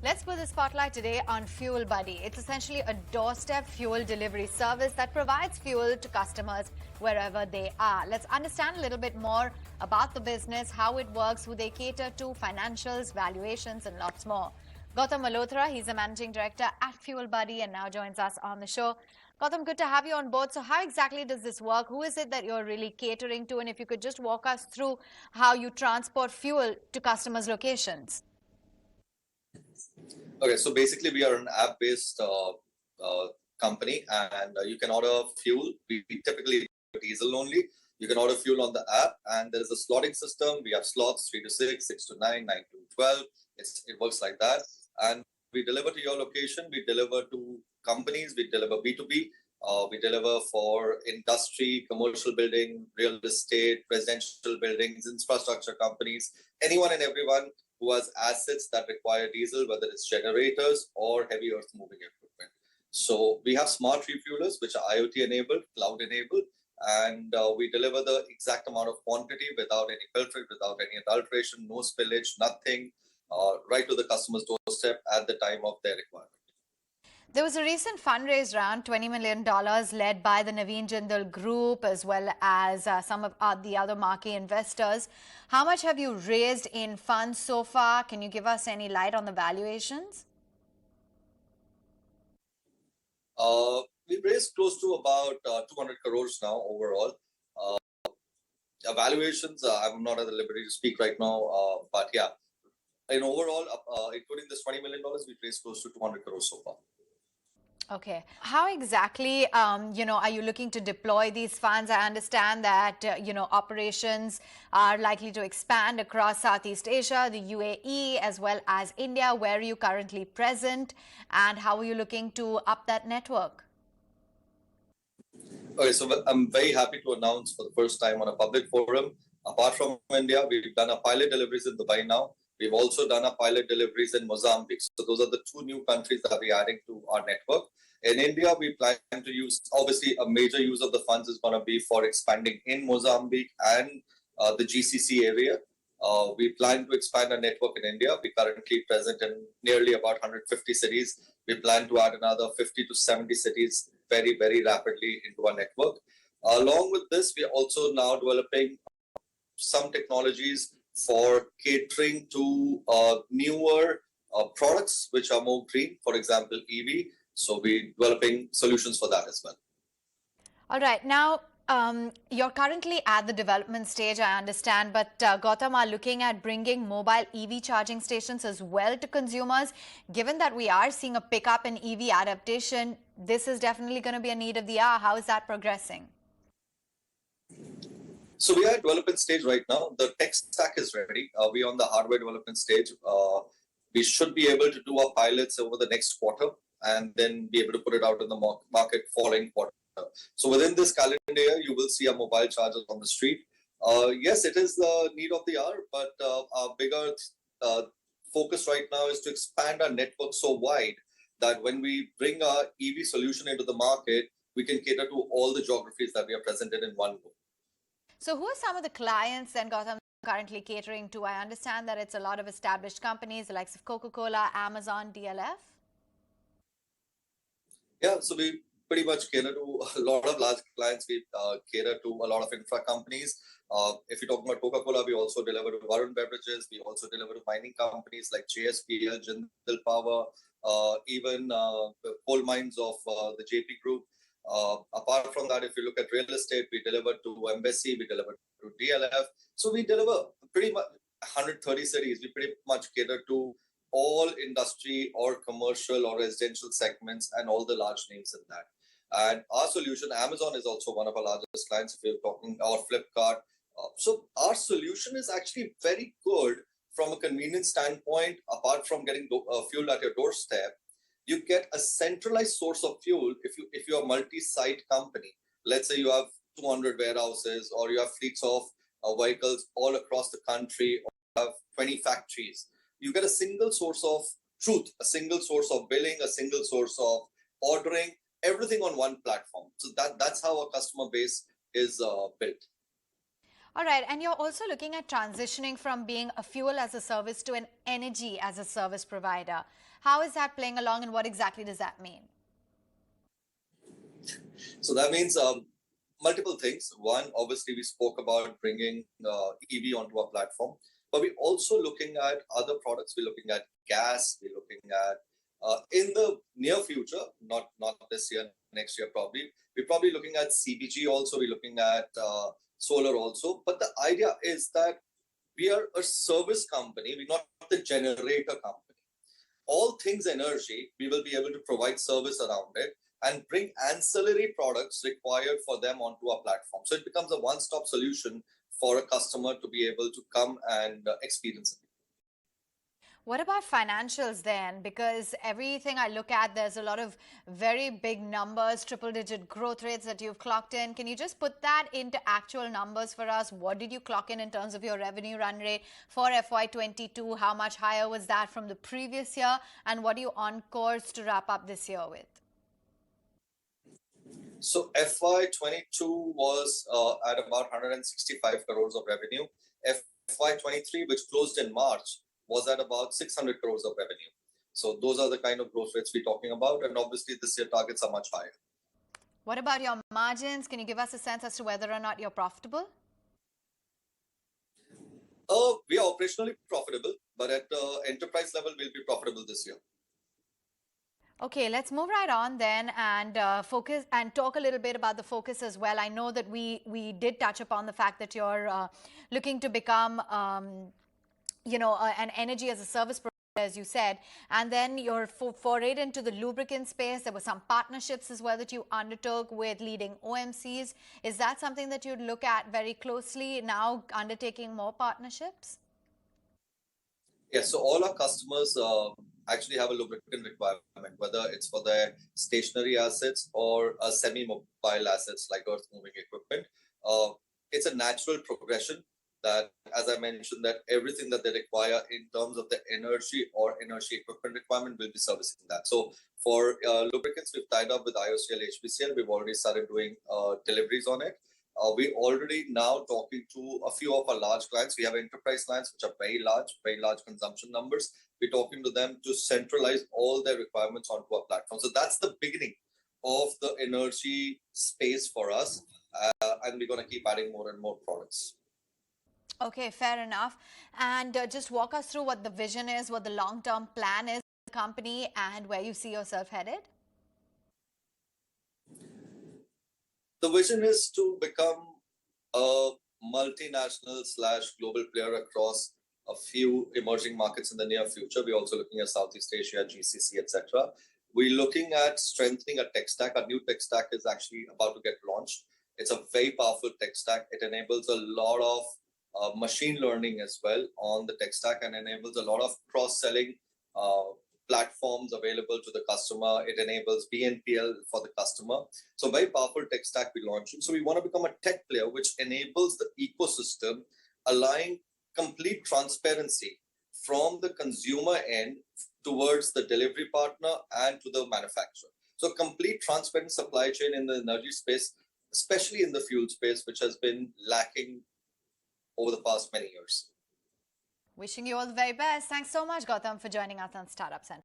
Let's put the spotlight today on Fuelbuddy. It's essentially a doorstep fuel delivery service that provides fuel to customers wherever they are. Let's understand a little bit more about the business, how it works, who they cater to, financials, valuations, and lots more. Gautam Malhotra, he's the managing director at Fuelbuddy and now joins us on the show. Gautam, good to have you on board. So how exactly does this work? Who is it that you're really catering to? And if you could just walk us through how you transport fuel to customers' locations. Okay, so basically we are an app-based company, and you can order fuel. We typically diesel only. You can order fuel on the app, and there is a slotting system. We have slots 3 to 6, 6 to 9, 9 to 12. It works like that, and we deliver to your location. We deliver to companies. We deliver B2B. We deliver for industry, commercial building, real estate, residential buildings, infrastructure companies, anyone and everyone who has assets that require diesel, whether it's generators or heavy earth moving equipment. So we have smart refuelers, which are IoT enabled, cloud enabled, and we deliver the exact amount of quantity without any filtering, without any adulteration, no spillage, nothing, right to the customer's doorstep at the time of their requirement. There was a recent fundraise round, $20 million, led by the Naveen Jindal Group as well as some of the other marquee investors. How much have you raised in funds so far? Can you give us any light on the valuations? We've raised close to about 200 crores now overall. Valuations, I'm not at the liberty to speak right now, but yeah, in overall, including this $20 million, we've raised close to 200 crores so far. Okay. How exactly, are you looking to deploy these funds? I understand that, operations are likely to expand across Southeast Asia, the UAE, as well as India. Where are you currently present, and how are you looking to up that network? Okay, so I'm very happy to announce for the first time on a public forum, apart from India, we've done a pilot deliveries in Dubai now. We've also done a pilot deliveries in Mozambique. So those are the two new countries that we're adding to our network. In India, we plan to use, obviously, a major use of the funds is going to be for expanding in Mozambique and the GCC area. We plan to expand our network in India. We're currently present in nearly about 150 cities. We plan to add another 50 to 70 cities very, very rapidly into our network. Along with this, we're also now developing some technologies for catering to newer products which are more green, for example, EV. So we're developing solutions for that as well. All right. Now, you're currently at the development stage, I understand, but Gautam are looking at bringing mobile EV charging stations as well to consumers. Given that we are seeing a pickup in EV adaptation, this is definitely going to be a need of the hour. How is that progressing? So we are at development stage right now. The tech stack is ready. We're on the hardware development stage. We should be able to do our pilots over the next quarter and then be able to put it out in the market following quarter. So within this calendar year, you will see our mobile chargers on the street. Yes, it is the need of the hour, but our bigger focus right now is to expand our network so wide that when we bring our EV solution into the market, we can cater to all the geographies that we are present in one go. So who are some of the clients then, Gautam, currently catering to? I understand that it's a lot of established companies, the likes of Coca-Cola, Amazon, DLF. Yeah, so we pretty much cater to a lot of large clients. We cater to a lot of infra companies. If you're talking about Coca-Cola, we also deliver to Varun Beverages. We also deliver to mining companies like JSPL, Jindal Power, even the coal mines of the JP Group. Apart from that, if you look at real estate, we deliver to Embassy, we deliver to DLF. So we deliver pretty much 130 cities. We pretty much cater to all industry or commercial or residential segments and all the large names in that. And our solution, Amazon is also one of our largest clients, if you're talking, or Flipkart. So our solution is actually very good from a convenience standpoint. Apart from getting fuel at your doorstep, you get a centralized source of fuel. If you're a multi-site company, let's say you have 200 warehouses or you have fleets of vehicles all across the country, or you have 20 factories, you get a single source of truth, a single source of billing, a single source of ordering, everything on one platform. So that's how our customer base is built. All right, and you're also looking at transitioning from being a fuel as a service to an energy as a service provider. How is that playing along and what exactly does that mean? So that means multiple things. One, obviously, we spoke about bringing EV onto our platform, but we're also looking at other products. We're looking at gas. We're looking at in the near future, not this year, next year probably. We're probably looking at CBG also. We're looking at solar also. But the idea is that we are a service company. We're not the generator company. All things energy, we will be able to provide service around it and bring ancillary products required for them onto our platform. So it becomes a one-stop solution for a customer to be able to come and experience it. What about financials then? Because everything I look at, there's a lot of very big numbers, triple-digit growth rates that you've clocked in. Can you just put that into actual numbers for us? What did you clock in terms of your revenue run rate for FY22? How much higher was that from the previous year? And what are you on course to wrap up this year with? So FY22 was at about 165 crores of revenue. FY23, which closed in March, was at about 600 crores of revenue. So those are the kind of growth rates we're talking about. And obviously this year targets are much higher. What about your margins? Can you give us a sense as to whether or not you're profitable? We are operationally profitable, but at enterprise level, we'll be profitable this year. Okay, let's move right on then and focus and talk a little bit about the focus as well. I know that we did touch upon the fact that you're looking to become, an energy as a service provider, as you said, and then you're forayed into the lubricant space. There were some partnerships as well that you undertook with leading OMCs. Is that something that you'd look at very closely now, undertaking more partnerships? Yes, so all our customers actually have a lubricant requirement, whether it's for their stationary assets or semi-mobile assets like earth moving equipment. It's a natural progression that, as I mentioned, that everything that they require in terms of the energy or energy equipment requirement will be servicing that. So for lubricants, we've tied up with IOCL, HPCL. We've already started doing deliveries on it. We're already now talking to a few of our large clients. We have enterprise clients, which are very large consumption numbers. We're talking to them to centralize all their requirements onto our platform. So that's the beginning of the energy space for us. And we're going to keep adding more and more products. Okay, fair enough. And just walk us through what the vision is, what the long-term plan is for the company and where you see yourself headed. The vision is to become a multinational / global player across a few emerging markets in the near future. We're also looking at Southeast Asia, GCC, etc. We're looking at strengthening a tech stack. Our new tech stack is actually about to get launched. It's a very powerful tech stack. It enables a lot of machine learning as well on the tech stack and enables a lot of cross-selling platforms available to the customer. It enables BNPL for the customer. So very powerful tech stack we launched. So we want to become a tech player which enables the ecosystem, allowing complete transparency from the consumer end towards the delivery partner and to the manufacturer. So complete transparent supply chain in the energy space, especially in the fuel space, which has been lacking over the past many years. Wishing you all the very best. Thanks so much, Gautam, for joining us on Startup Central.